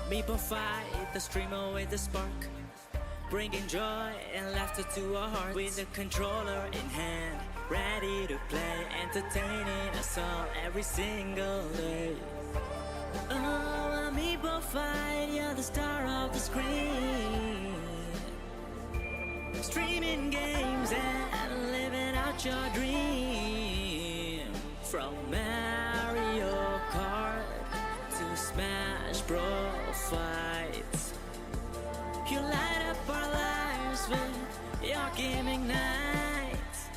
Amiibo fight, the streamer with the spark, bringing joy and laughter to our hearts. With the controller in hand, ready to play, entertaining us all every single day. Oh, Amiibo fight, you're the star of the screen, streaming games and living out your dream. From Mario Kart to Smash Bros. Fights, you light up our lives with your gaming nights.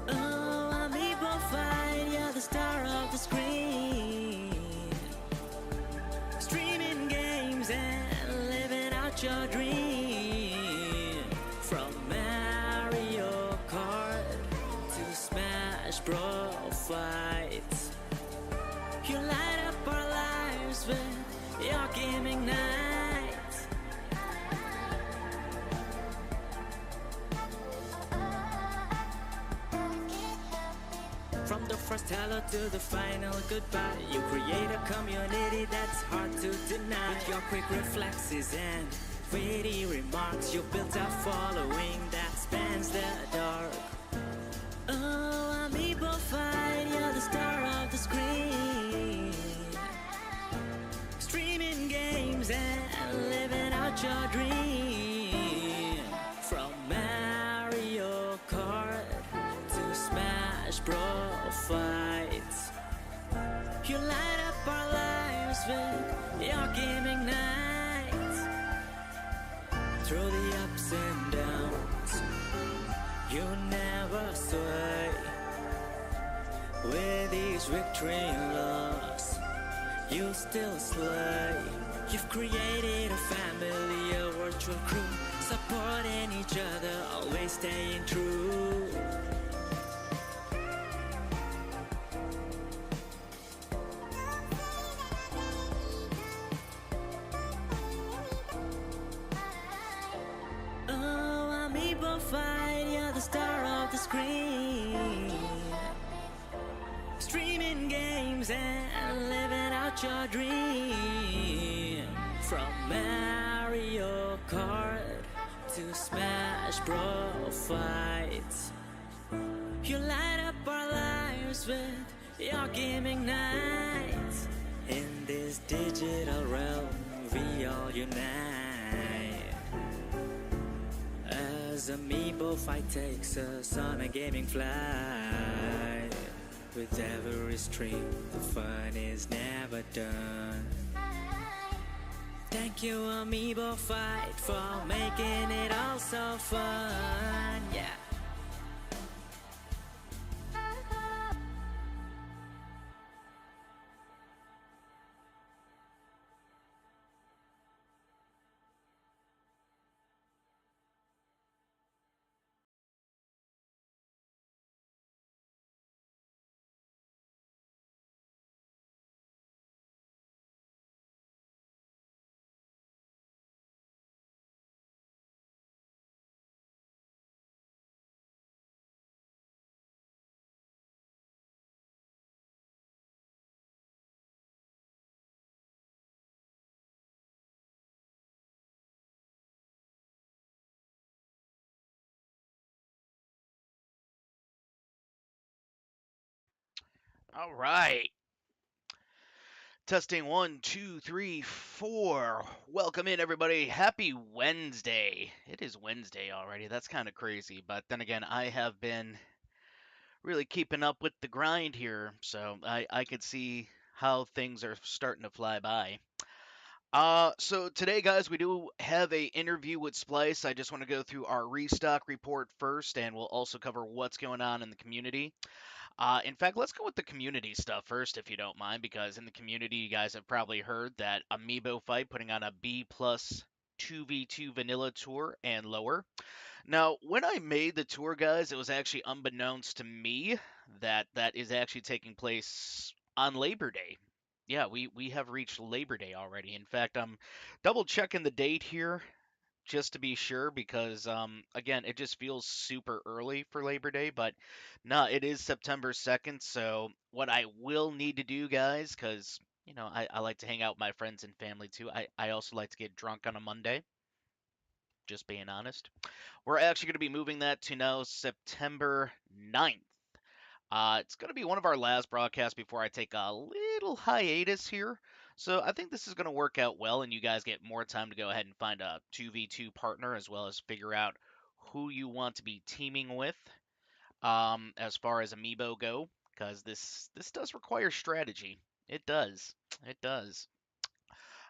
Oh, Amiibo fight, you're the star of the screen, streaming games and living out your dream. From Mario Kart to Smash Bros. Fights, you light up our lives with your gaming nights. From the first hello to the final goodbye, you create a community that's hard to deny. With your quick reflexes and witty remarks, you built a following that spans the dark. Oh, Amiibo fight, you're the star of the screen, streaming games and living out your dream. From Mario Kart to Smash Bros. Fights, you light up our lives with your gaming nights. Through the ups and downs, you never sway. With each victory and loss, you still slay. You've created a family, a virtual crew, supporting each other, always staying true. Oh, Amiibo fight, you're the star of the screen, streaming games and living out your dream. From Mario Kart to Smash Bros. Fights, you light up our lives with your gaming nights. In this digital realm, we all unite, as Amiibo fight takes us on a gaming flight. With every stream, the fun is never done. Thank you, Amiibo fight, for making it all so fun. Yeah. All right. Testing 1, 2, 3, 4. Welcome in, everybody. Happy Wednesday. It is Wednesday already. That's kind of crazy. But then again, I have been really keeping up with the grind here. So I could see how things are starting to fly by. So today, guys, we do have a interview with Splice. I just want to go through our restock report first, and we'll also cover what's going on in the community. In fact, let's go with the community stuff first, if you don't mind, because in the community, you guys have probably heard that Amiibo Fight putting on a B plus 2v2 vanilla tour and lower. Now, when I made the tour, guys, it was actually unbeknownst to me that that is actually taking place on Labor Day. Yeah, we have reached Labor Day already. In fact, I'm double checking the date here. just to be sure because again, it just feels super early for Labor Day, but no, it is September 2nd. So what I will need to do, guys, because I like to hang out with my friends and family too. I also like to get drunk on a Monday, just being honest. We're actually going to be moving that to now September 9th. It's going to be one of our last broadcasts before I take a little hiatus here. So I think this is going to work out well, and you guys get more time to go ahead and find a 2v2 partner as well as figure out who you want to be teaming with as far as amiibo go, because this does require strategy. It does. It does.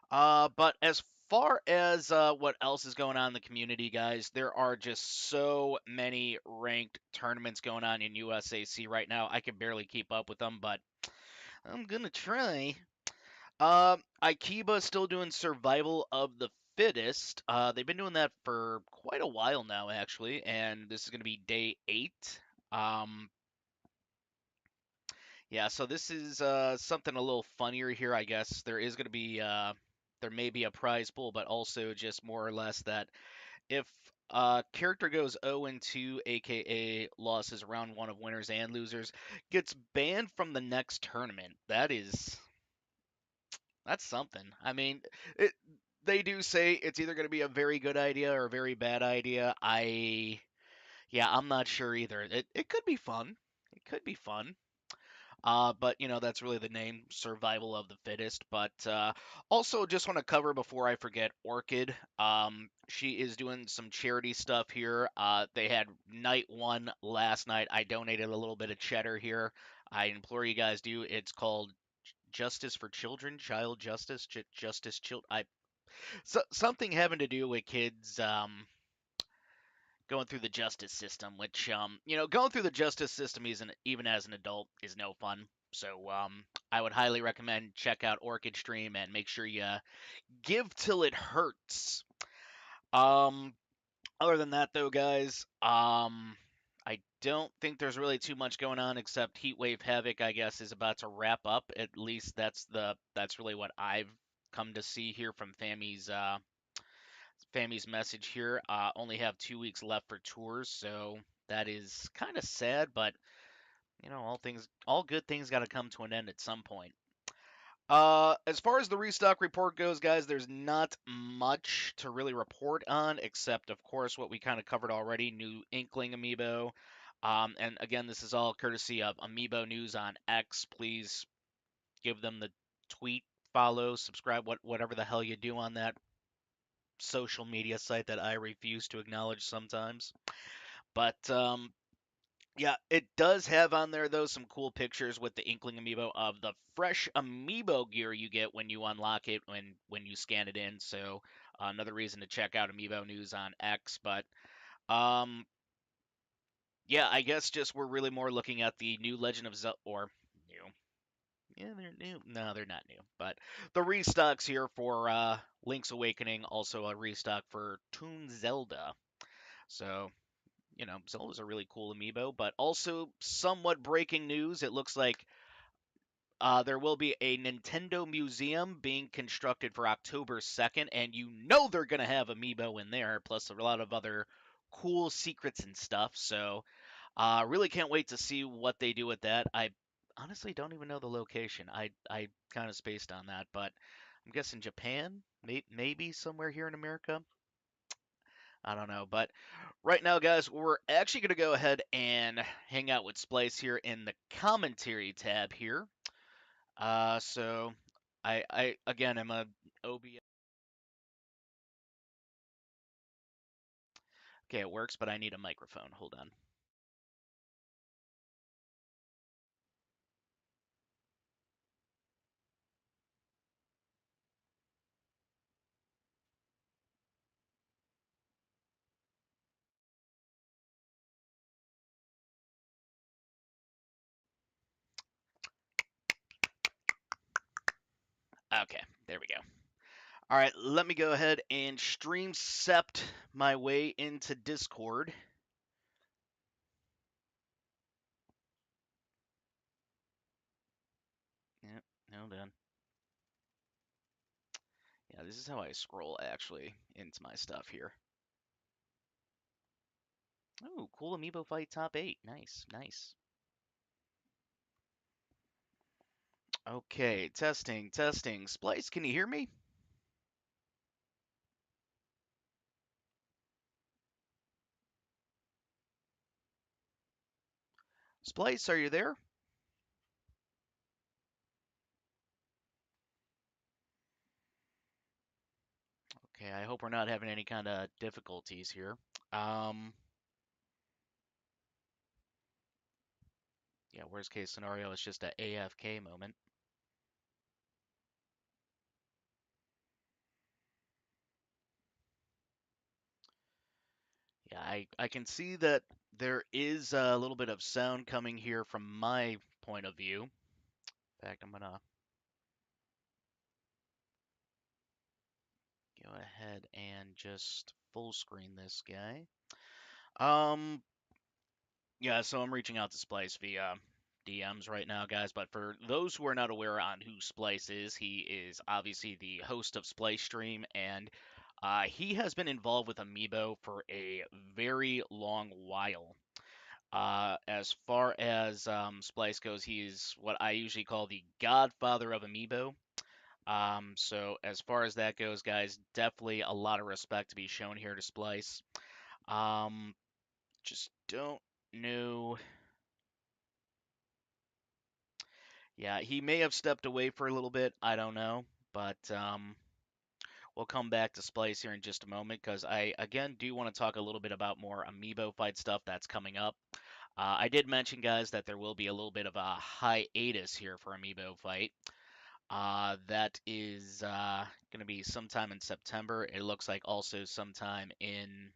But as far as what else is going on in the community, guys, there are just so many ranked tournaments going on in USAC right now. I can barely keep up with them, but I'm gonna try. Aikiba is still doing Survival of the Fittest. They've been doing that for quite a while now, actually, and this is gonna be day 8. Um, yeah, so this is something a little funnier here, I guess. There may be a prize pool, but also just more or less that if character goes 0 and 2, aka losses round 1 of winners and losers, gets banned from the next tournament. That's something. I mean, it, they do say it's either going to be a very good idea or a very bad idea. Yeah, I'm not sure either. It could be fun. It could be fun. But that's really the name, Survival of the Fittest. But also, just want to cover before I forget, Orchid. She is doing some charity stuff here. They had night 1 last night. I donated a little bit of cheddar here. I implore you guys do. It's called Justice for Children, Child Justice, Justice Child. Something having to do with kids. Going through the justice system, which going through the justice system even as an adult is no fun. So I would highly recommend check out Orchid Stream and make sure you give till it hurts. Um, Other than that, though, guys, I don't think there's really too much going on except Heatwave Havoc. I guess is about to wrap up. At least that's really what I've come to see here from Fami's message here. Only have 2 weeks left for tours, so that is kind of sad. But all good things got to come to an end at some point. As far as the restock report goes, guys, there's not much to really report on, except of course what we kind of covered already: new Inkling amiibo. And again, this is all courtesy of Amiibo News on X. Please give them the tweet, follow, subscribe, whatever the hell you do on that social media site that I refuse to acknowledge sometimes. But yeah, it does have on there though some cool pictures with the Inkling amiibo of the fresh amiibo gear you get when you unlock it when you scan it in. So another reason to check out Amiibo News on X. But um, yeah, I guess just we're really more looking at the new Legend of Zelda or new. Yeah, they're new. No, they're not new. But the restocks here for Link's Awakening, also a restock for Toon Zelda. So Zelda's a really cool amiibo, but also somewhat breaking news. It looks like there will be a Nintendo museum being constructed for October 2nd, and they're going to have amiibo in there, plus a lot of other cool secrets and stuff. So, really can't wait to see what they do with that. I honestly don't even know the location. I kind of spaced on that, but I'm guessing Japan, maybe somewhere here in America. I don't know, but right now, guys, we're actually going to go ahead and hang out with Splice here in the commentary tab here. So I again am a OBS. Okay, it works, but I need a microphone. Hold on. Okay, there we go. All right, let me go ahead and stream sept my way into Discord. Yep, hold on. Yeah, this is how I scroll actually into my stuff here. Ooh, cool amiibo fight top 8. Nice, nice. Okay, testing, testing. Splice, can you hear me? Splice, are you there? Okay, I hope we're not having any kind of difficulties here. Um, yeah, worst case scenario is just a AFK moment. Yeah, I can see that there is a little bit of sound coming here from my point of view. In fact, I'm gonna go ahead and just full screen this guy. Um, yeah, so I'm reaching out to Splice via DMs right now, guys. But for those who are not aware on who Splice is, he is obviously the host of Splice Stream, and he has been involved with Amiibo for a very long while. As far as Splice goes, he's what I usually call the godfather of Amiibo. So as far as that goes, guys, definitely a lot of respect to be shown here to Splice. Um, just don't know. Yeah, he may have stepped away for a little bit. I don't know, but we'll come back to Splice here in just a moment because I again do want to talk a little bit about more Amiibo fight stuff that's coming up. I did mention, guys, that there will be a little bit of a hiatus here for Amiibo fight. That is going to be sometime in September. It looks like also sometime in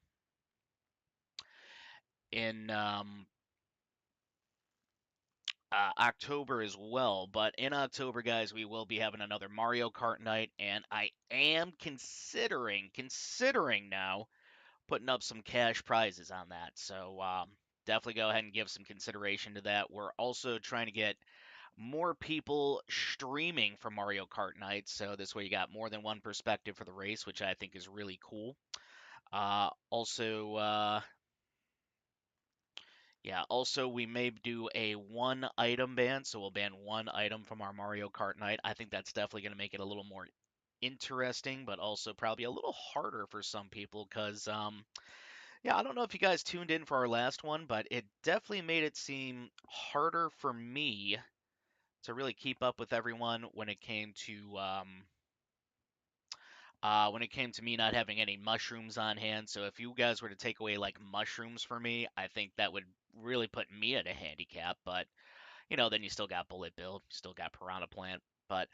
October as well. But in October, guys, we will be having another Mario Kart night, and I am considering now putting up some cash prizes on that. So definitely go ahead and give some consideration to that. We're also trying to get more people streaming for Mario Kart night, so this way you got more than one perspective for the race, which I think is really cool. Also, yeah, also we may do a one item ban, so we'll ban one item from our Mario Kart night. I think that's definitely going to make it a little more interesting, but also probably a little harder for some people because, yeah, I don't know if you guys tuned in for our last one, but it definitely made it seem harder for me to really keep up with everyone when it came to me not having any mushrooms on hand. So if you guys were to take away like mushrooms for me, I think that would really put me at a handicap. But then you still got Bullet Bill, you still got Piranha Plant. But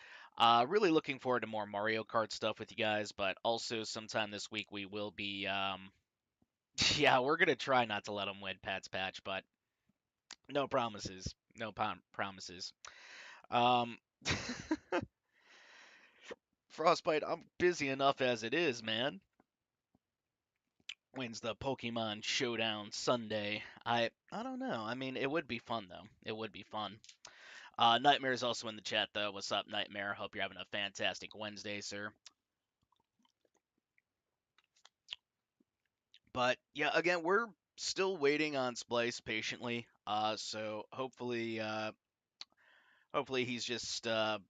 really looking forward to more Mario Kart stuff with you guys. But also sometime this week we will be, yeah, we're gonna try not to let them win Pat's Patch, but no promises, no promises. Um, Frostbite, I'm busy enough as it is, man. When's the Pokemon Showdown Sunday? I don't know. I mean, it would be fun though. It would be fun. Nightmare is also in the chat though. What's up, Nightmare? Hope you're having a fantastic Wednesday, sir. But yeah, again, we're still waiting on Splice patiently. So hopefully he's just kind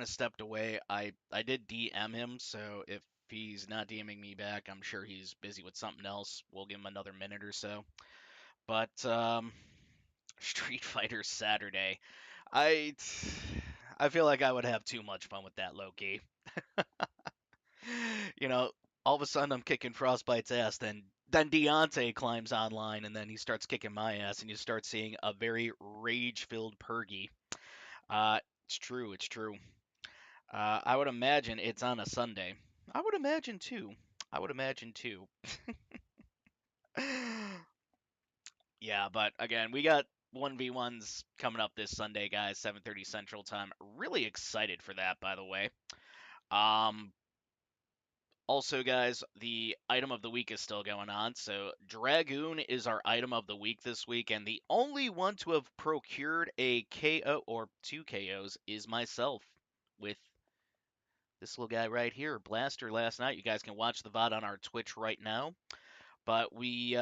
of stepped away. I did DM him, so if he's not DMing me back, I'm sure he's busy with something else. We'll give him another minute or so. But Street Fighter Saturday. I I feel like I would have too much fun with that, low key. You know, all of a sudden I'm kicking Frostbite's ass, then Deontay climbs online and then he starts kicking my ass and you start seeing a very rage-filled Pergy. It's true, it's true. I would imagine it's on a Sunday. I would imagine too. I would imagine too. Yeah, but again, we got 1v1s coming up this Sunday, guys, 7:30 Central Time. Really excited for that, by the way. Um, Also, guys, the item of the week is still going on. So, Dragoon is our item of the week this week, and the only one to have procured a KO or two KOs is myself with this little guy right here, Blaster, last night. You guys can watch the VOD on our Twitch right now. But we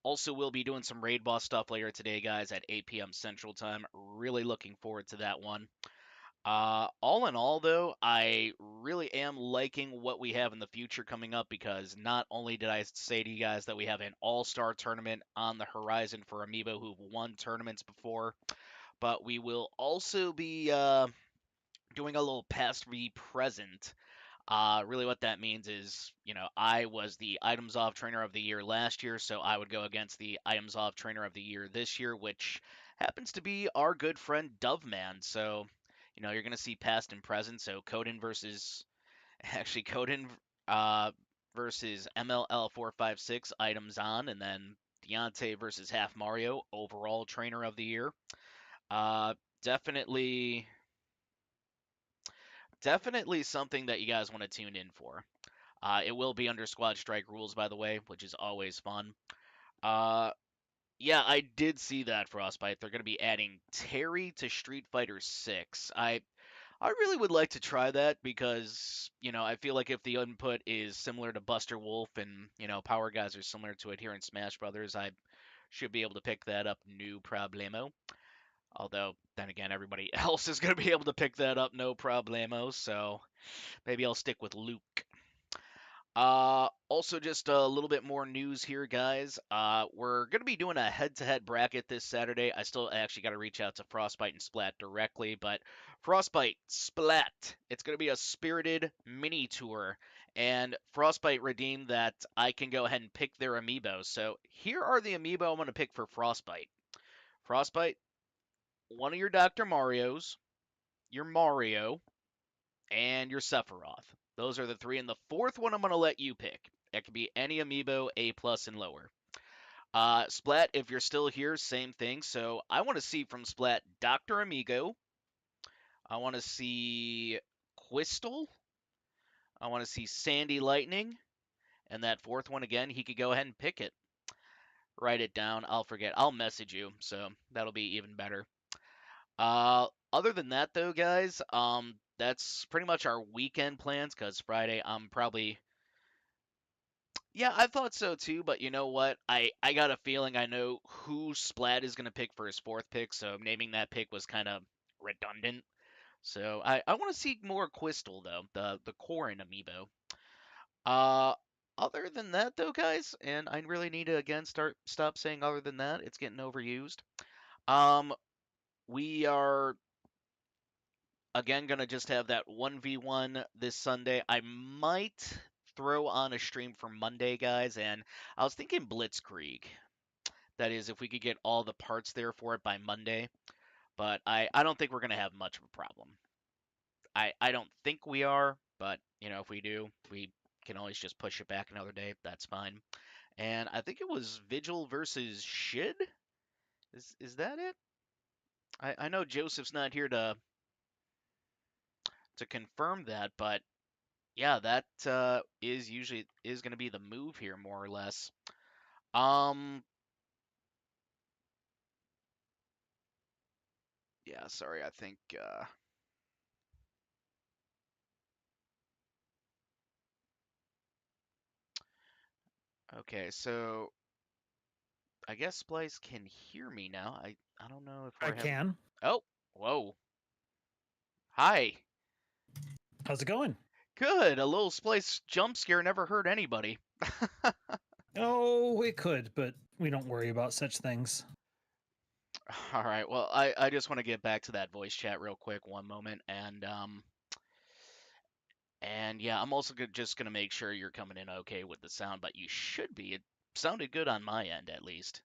also will be doing some raid boss stuff later today, guys, at 8 p.m. Central Time. Really looking forward to that one. All in all, though, I really am liking what we have in the future coming up because not only did I say to you guys that we have an all-star tournament on the horizon for Amiibo who've won tournaments before, but we will also be doing a little past v present. Really, what that means is, I was the Items Off Trainer of the Year last year, so I would go against the Items Off Trainer of the Year this year, which happens to be our good friend Doveman. So, you're going to see past and present. So, Coden versus MLL456 Items On, and then Deontay versus Half Mario, overall Trainer of the Year. Uh, definitely Definitely something that you guys want to tune in for. It will be under Squad Strike rules, by the way, which is always fun. Uh, yeah, I did see that, Frostbite. They're going to be adding Terry to Street Fighter 6. I really would like to try that because, I feel like if the input is similar to Buster Wolf and, Power Guys are similar to it here in Smash Brothers, I should be able to pick that up no problemo. Although, then again, everybody else is going to be able to pick that up no problemo, so maybe I'll stick with Luke. Also, just a little bit more news here, guys. We're going to be doing a head-to-head bracket this Saturday. I still actually got to reach out to Frostbite and Splat directly, but Frostbite, Splat, it's going to be a spirited mini tour, and Frostbite redeemed that I can go ahead and pick their amiibo. So here are the amiibo I'm going to pick for Frostbite. Frostbite, one of your Dr. Marios, your Mario, and your Sephiroth. Those are the three, and the fourth one I'm going to let you pick. It could be any amiibo, A plus and lower. Splat, if you're still here, same thing. So I want to see from Splat Dr. Amigo. I want to see Quistal. I want to see Sandy Lightning. And that fourth one again, he could go ahead and pick it. Write it down. I'll forget. I'll message you, so that'll be even better. Other than that, though, guys, that's pretty much our weekend plans. Cause Friday, I'm probably. Yeah, I thought so too. But you know what? I got a feeling I know who Splat is gonna pick for his fourth pick. So naming that pick was kind of redundant. So I want to see more Quistal though, the Corrin amiibo. Uh, Other than that, though, guys, and I really need to again stop saying other than that. It's getting overused. Um, we are again gonna just have that 1v1 this Sunday. I might throw on a stream for Monday, guys, and I was thinking Blitzkrieg. That is, if we could get all the parts there for it by Monday. But I don't think we're gonna have much of a problem. I don't think we are, but if we do, we can always just push it back another day. That's fine. And I think it was Vigil versus Shid. Is that it? I know Joseph's not here to confirm that, but yeah, that is going to be the move here, more or less. Yeah, sorry, I think. Okay, so I guess Splice can hear me now. I don't know if I we're having. can. Oh, whoa. Hi. How's it going? Good. A little Splice jump scare never hurt anybody. Oh, it could, but we don't worry about such things. All right. Well, I just want to get back to that voice chat real quick, one moment, and yeah, I'm also just gonna make sure you're coming in okay with the sound, but you should be. It sounded good on my end, at least.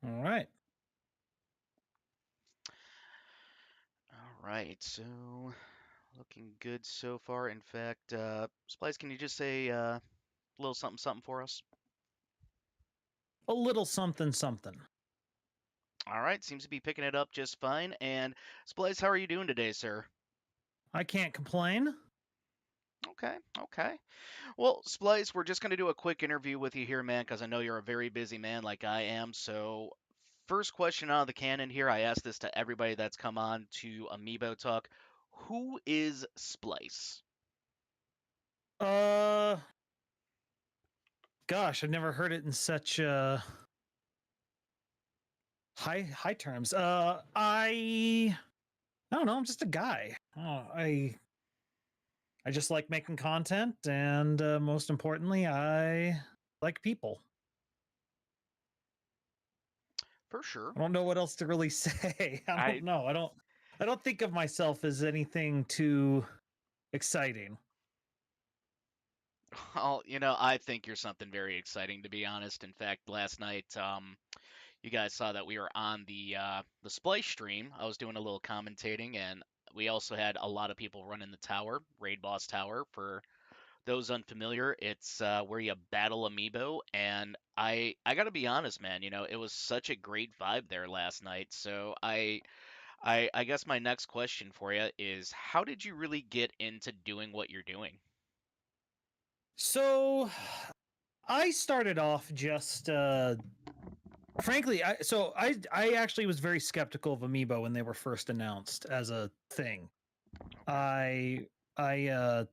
All right. All right. So looking good so far. In fact, Splice, can you just say a little something something for us? A little something something. All right. Seems to be picking it up just fine. And Splice, how are you doing today, sir? I can't complain. Okay. Okay. Well, Splice, we're just going to do a quick interview with you here, man, because I know you're a very busy man like I am. So, first question out of the cannon here. I ask this to everybody that's come on to Amiibo Talk. Who is Splice? Uh, gosh, I've never heard it in such high terms. I don't know. I'm just a guy. I just like making content, and most importantly, I like people. For sure. I don't know what else to really say. I I don't know. I don't think of myself as anything too exciting. Well, I think you're something very exciting, to be honest. In fact, last night, you guys saw that we were on the Splice stream. I was doing a little commentating, and we also had a lot of people running the tower, Raid Boss Tower. For those unfamiliar, it's where you battle amiibo, and I gotta be honest, man. It was such a great vibe there last night. So I guess my next question for you is, how did you really get into doing what you're doing? So I started off just frankly, I actually was very skeptical of Amiibo when they were first announced as a thing. Okay. I I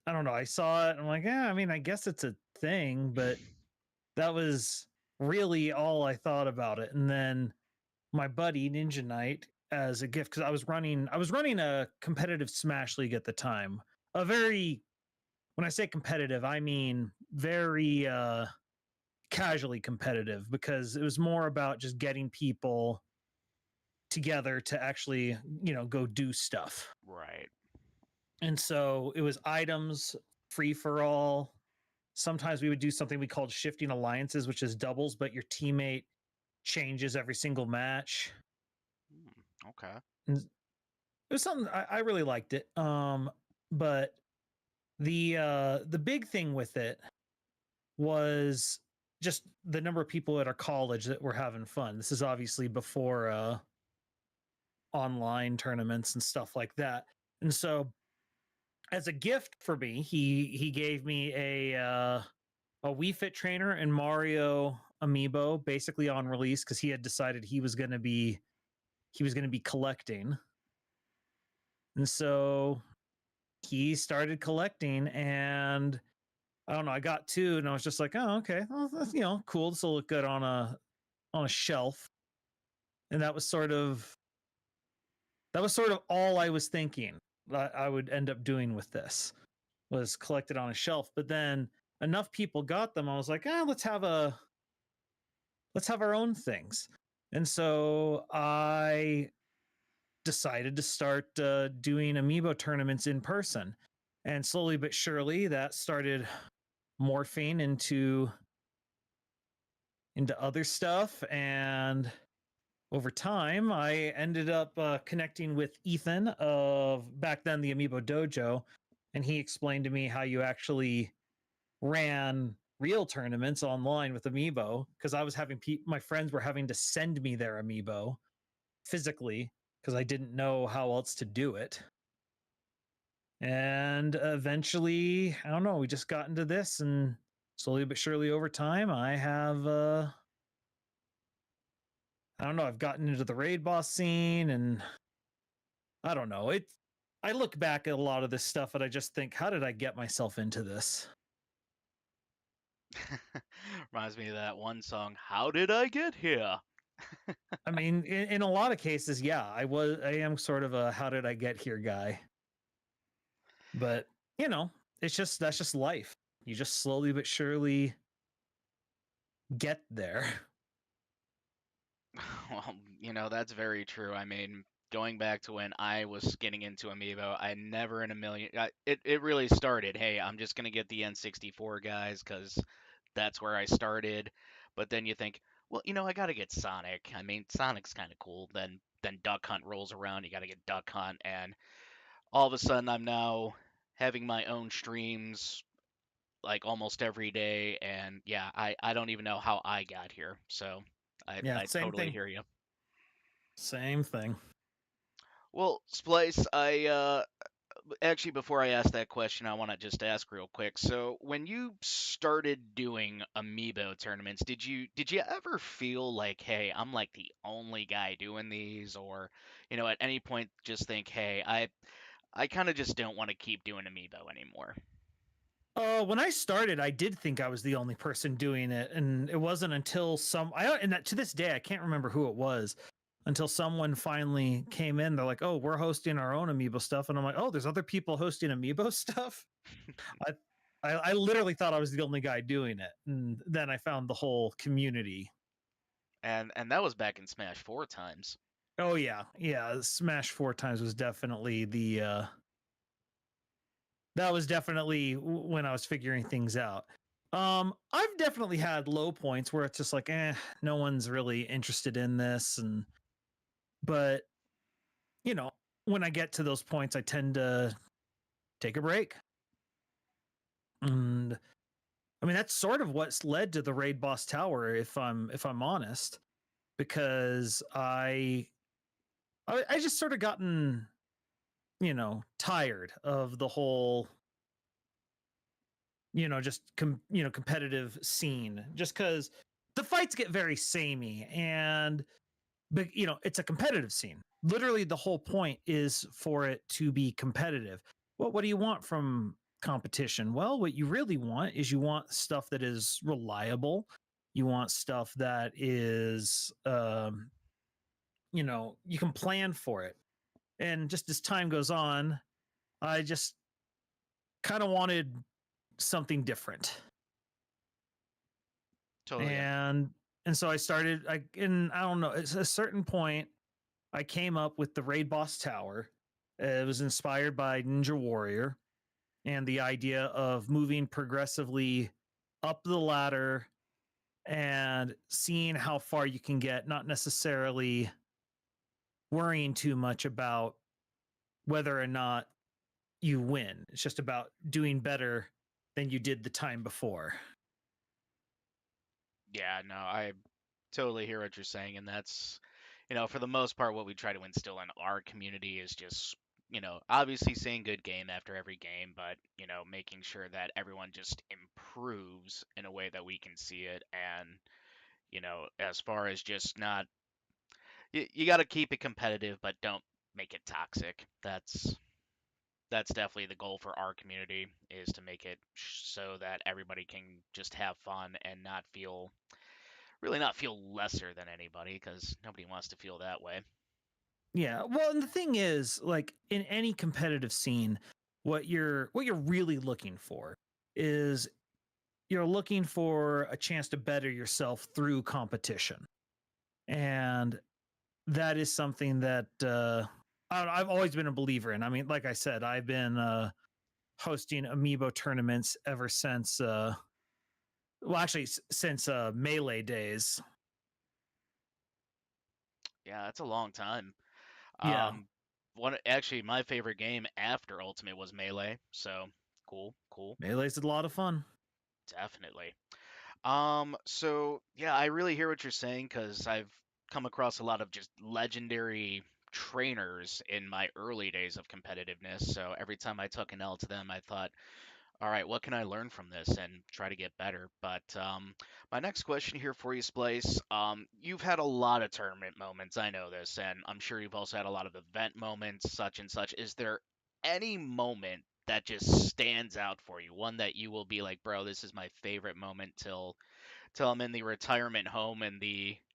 I don't know. I saw it. And I'm like, yeah. I mean, I guess it's a thing, but that was really all I thought about it. And then my buddy Ninja Knight, as a gift, because I was running a competitive Smash League at the time. A very When I say competitive, I mean very casually competitive, because it was more about just getting people together to actually, go do stuff. Right. And so it was items, free for all. Sometimes we would do something we called shifting alliances, which is doubles, but your teammate changes every single match. Okay. And it was something I really liked it. But the big thing with it was just the number of people at our college that were having fun. This is obviously before online tournaments and stuff like that. And so as a gift for me, he gave me a Wii Fit trainer and Mario amiibo basically on release, because he had decided he was going to be collecting. And so he started collecting, and I don't know, I got two and I was just like, oh, okay. Well, that's, cool. This will look good on a shelf. And that was sort of all I was thinking that I would end up doing with this, was collected on a shelf. But then enough people got them. I was like, let's have our own things. And so I decided to start doing amiibo tournaments in person. And slowly but surely that started morphing into other stuff. And over time, I ended up connecting with Ethan of back then the Amiibo Dojo, and he explained to me how you actually ran real tournaments online with Amiibo, because I was having my friends were having to send me their Amiibo physically, because I didn't know how else to do it. And eventually, I don't know, we just got into this, and slowly but surely over time, I don't know, I've gotten into the raid boss scene, and I don't know. I look back at a lot of this stuff and I just think, how did I get myself into this? Reminds me of that one song, How Did I Get Here? I mean, in a lot of cases, yeah, I am sort of a how did I get here guy. But, that's just life. You just slowly but surely get there. Well, that's very true. I mean, going back to when I was getting into Amiibo, I never in a million. It really started. Hey, I'm just gonna get the N64 guys because that's where I started. But then you think, well, I gotta get Sonic. I mean, Sonic's kind of cool. Then Duck Hunt rolls around. You gotta get Duck Hunt, and all of a sudden I'm now having my own streams like almost every day. And yeah, I don't even know how I got here. So Yeah, I same totally thing. hear you. Same thing. Well, Splice, I actually before I ask that question, I want to just ask real quick. So, when you started doing amiibo tournaments, did you ever feel like, hey, I'm like the only guy doing these, or at any point just think, hey, I kind of just don't want to keep doing amiibo anymore? When I started, I did think I was the only person doing it, and it wasn't until to this day I can't remember who it was until someone finally came in. They're like, "Oh, we're hosting our own amiibo stuff," and I'm like, "Oh, there's other people hosting amiibo stuff." I I literally thought I was the only guy doing it, and then I found the whole community. And that was back in Smash 4 times. Oh yeah, Smash 4 times was definitely the that was definitely when I was figuring things out. I've definitely had low points where it's just like, no one's really interested in this, but you know, when I get to those points, I tend to take a break, and I mean that's sort of what's led to the raid boss tower, if I'm honest, because I just sort of gotten tired of the whole just competitive scene, just because the fights get very samey, and but it's a competitive scene. Literally the whole point is for it to be competitive. What do you want from competition? Well, what you really want is you want stuff that is reliable. You want stuff that is you can plan for it. And just as time goes on, I just kind of wanted something different. Totally. And so I started, and I don't know, at a certain point I came up with the raid boss tower. It was inspired by Ninja Warrior and the idea of moving progressively up the ladder and seeing how far you can get, not necessarily worrying too much about whether or not you win. It's just about doing better than you did the time before. Yeah, no, I totally hear what you're saying, and that's, for the most part, what we try to instill in our community is just, obviously saying good game after every game, but, making sure that everyone just improves in a way that we can see it, and, as far as just not, you got to keep it competitive, but don't make it toxic. That's definitely the goal for our community, is to make it so that everybody can just have fun and not feel lesser than anybody, because nobody wants to feel that way. Yeah. Well, and the thing is, like in any competitive scene, what you're really looking for is you're looking for a chance to better yourself through competition. And that is something that I've always been a believer in. I mean, like I said, I've been hosting amiibo tournaments ever since well, actually since Melee days. Yeah, that's a long time. Yeah. Um, actually, my favorite game after Ultimate was Melee, so cool, cool, Melee's a lot of fun. definitely. So yeah, I really hear what you're saying, because I've come across a lot of just legendary trainers in my early days of competitiveness. So every time I took an L to them, I thought, all right, what can I learn from this and try to get better? But my next question here for you, Splice, you've had a lot of tournament moments. I know this, and I'm sure you've also had a lot of event moments, such and such. Is there any moment that just stands out for you? One that you will be like, bro, this is my favorite moment till I'm in the retirement home and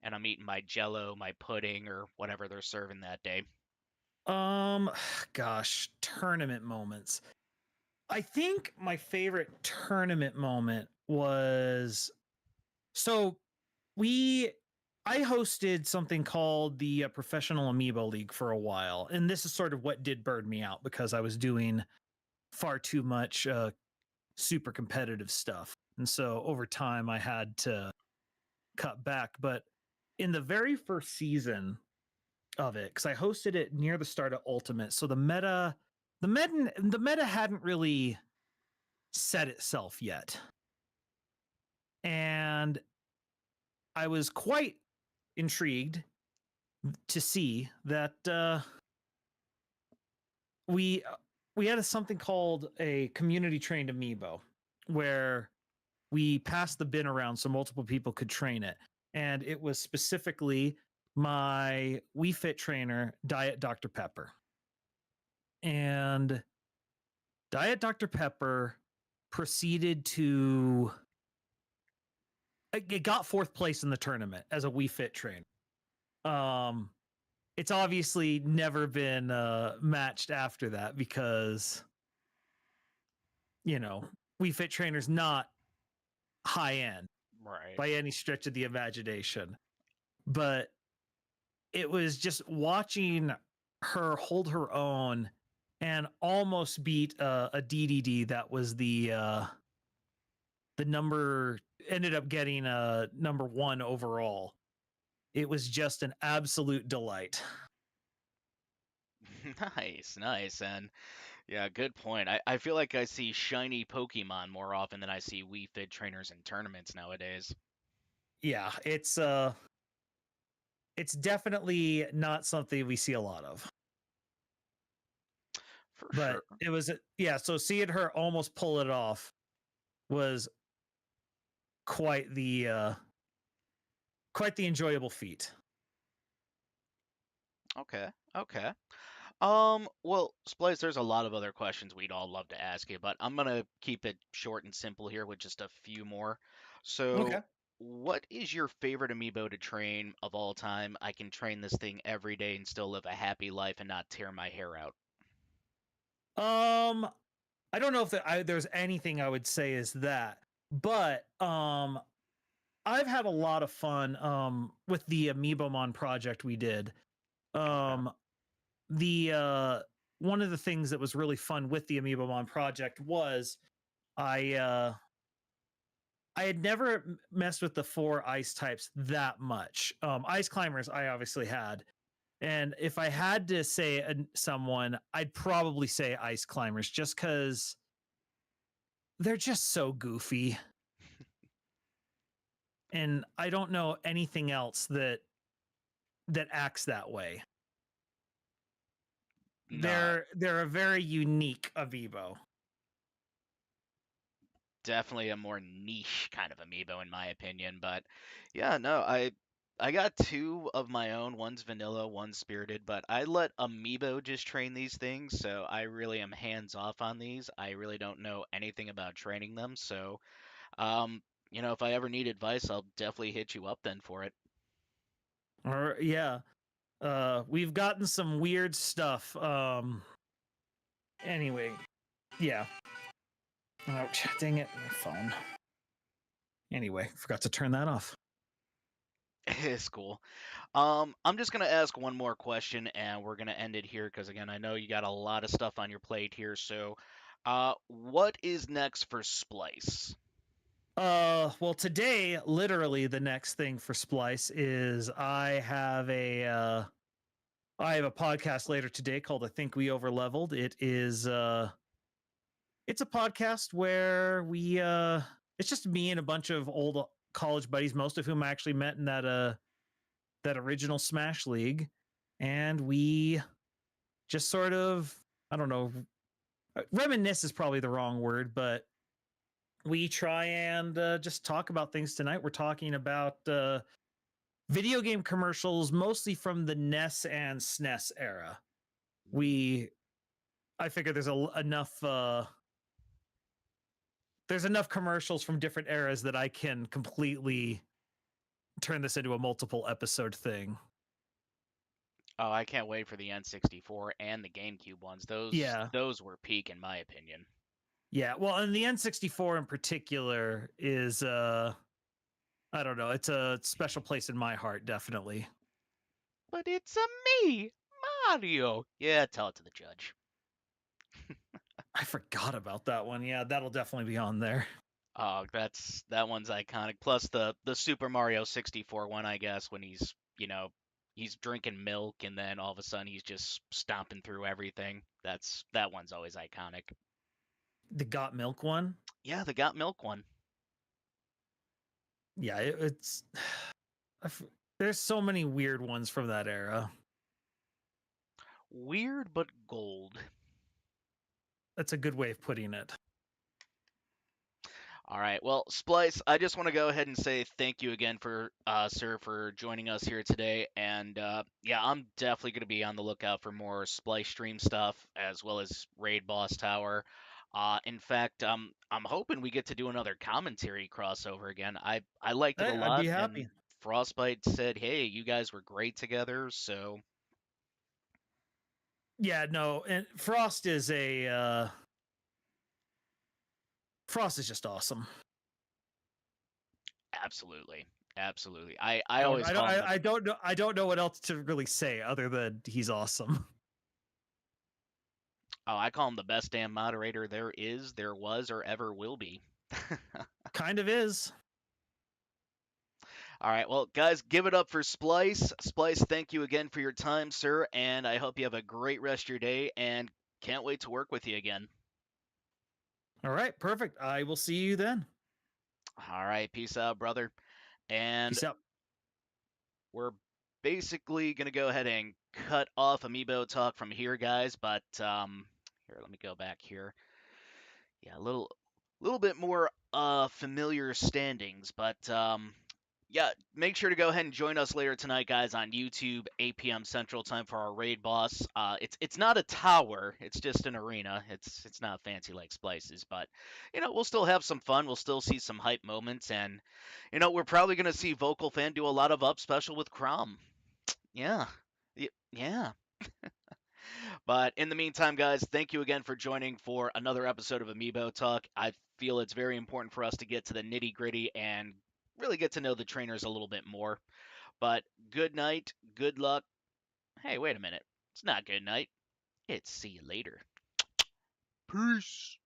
I'm eating my Jello, my pudding, or whatever they're serving that day. Um, gosh, tournament moments. I think my favorite tournament moment was so we I hosted something called the Professional Amiibo League for a while, and this is sort of what did burn me out because I was doing far too much super competitive stuff, and so over time I had to cut back. But in the very first season of it, because I hosted it near the start of Ultimate, so the meta hadn't really set itself yet. And I was quite intrigued to see that we we had something called a community trained amiibo, where we passed the bin around so multiple people could train it, and it was specifically my Wii Fit trainer, Diet Dr. Pepper, and Diet Dr. Pepper proceeded to it got fourth place in the tournament as a Wii Fit trainer. It's obviously never been matched after that because Wii Fit trainer's not high end Right. by any stretch of the imagination. But it was just watching her hold her own and almost beat a DDD that was the number, ended up getting number 1 overall. It was just an absolute delight. Nice, nice. And yeah, good point. I feel like I see shiny Pokemon more often than I see Wii Fit trainers in tournaments nowadays. Yeah, it's definitely not something we see a lot of. For But sure. it was so seeing her almost pull it off was quite the enjoyable feat. Okay, okay. Well, Splice, there's a lot of other questions we'd all love to ask you, but I'm gonna keep it short and simple here with just a few more. Okay. So, what is your favorite amiibo to train of all time? I can train this thing every day and still live a happy life and not tear my hair out. I don't know if there's anything I would say is that, but I've had a lot of fun with the Amiibomon project we did. Okay. The one of the things that was really fun with the Amiibomon project was I I had never messed with the 4 ice types that much. Ice climbers I obviously had. And if I had to say someone, I'd probably say ice climbers just cuz they're just so goofy. And I don't know anything else that acts that way. No, They're a very unique Amiibo. definitely a more niche kind of amiibo in my opinion, but yeah, no, I got two of my own. One's vanilla, one's spirited, but I let amiibo just train these things, so I really am hands off on these. I really don't know anything about training them, so if I ever need advice, I'll definitely hit you up then for it. Or yeah, we've gotten some weird stuff. Anyway, yeah. Oh, dang it, my phone. Anyway, forgot to turn that off. It's cool. I'm just gonna ask one more question, and we're gonna end it here because again, I know you got a lot of stuff on your plate here. So, what is next for Splice? Well, today, literally, the next thing for Splice is I have a podcast later today called "I Think We Overleveled." It's a podcast where it's just me and a bunch of old college buddies, most of whom I actually met in that original Smash League, and we just sort of, I don't know, reminisce is probably the wrong word, but we try and just talk about things tonight. We're talking about video game commercials, mostly from the NES and SNES era. I figure there's enough commercials from different eras that I can completely turn this into a multiple episode thing. Oh, I can't wait for the N64 and the GameCube ones. Those Yeah. those were peak in my opinion. Yeah. Well, and the N64 in particular is I don't know, it's a special place in my heart, definitely. But it's a me, Mario. Yeah, tell it to the judge. I forgot about that one. Yeah, that'll definitely be on there. Oh, that one's iconic. Plus the Super Mario 64 one, I guess, when he's drinking milk and then all of a sudden he's just stomping through everything. That one's always iconic. The Got Milk one. Yeah, the got milk one. Yeah, it's there's so many weird ones from that era. Weird but gold. That's a good way of putting it. All right. Well, Splice, I just want to go ahead and say thank you again sir, for joining us here today. And yeah, I'm definitely going to be on the lookout for more Splice stream stuff as well as Raid Boss Tower. In fact, I'm hoping we get to do another commentary crossover again. I liked it a I'd be lot, and happy. Frostbite said, "Hey, you guys were great together." So Yeah, no, and Frost is just awesome. absolutely, absolutely. I always call him the I don't know what else to really say other than he's awesome. oh, I call him the best damn moderator there is, there was, or ever will be. Kind of is. All right, well, guys, give it up for Splice. Splice, thank you again for your time, sir, and I hope you have a great rest of your day, and can't wait to work with you again. All right, perfect. I will see you then. All right, peace out, brother. And Peace out. we're basically gonna go ahead and cut off Amiibo talk from here, guys. But here, let me go back here. Yeah, little bit more familiar standings, but yeah, make sure to go ahead and join us later tonight, guys, on YouTube, 8 p.m. Central Time for our raid boss. It's not a tower; it's just an arena. It's not fancy like Splices, but we'll still have some fun. We'll still see some hype moments, and we're probably gonna see Vocal Fan do a lot of up special with Crom. Yeah, yeah. But in the meantime, guys, thank you again for joining for another episode of Amiibo Talk. I feel it's very important for us to get to the nitty gritty and really get to know the trainers a little bit more. But good night, good luck. Hey, wait a minute. It's not good night. It's see you later. Peace.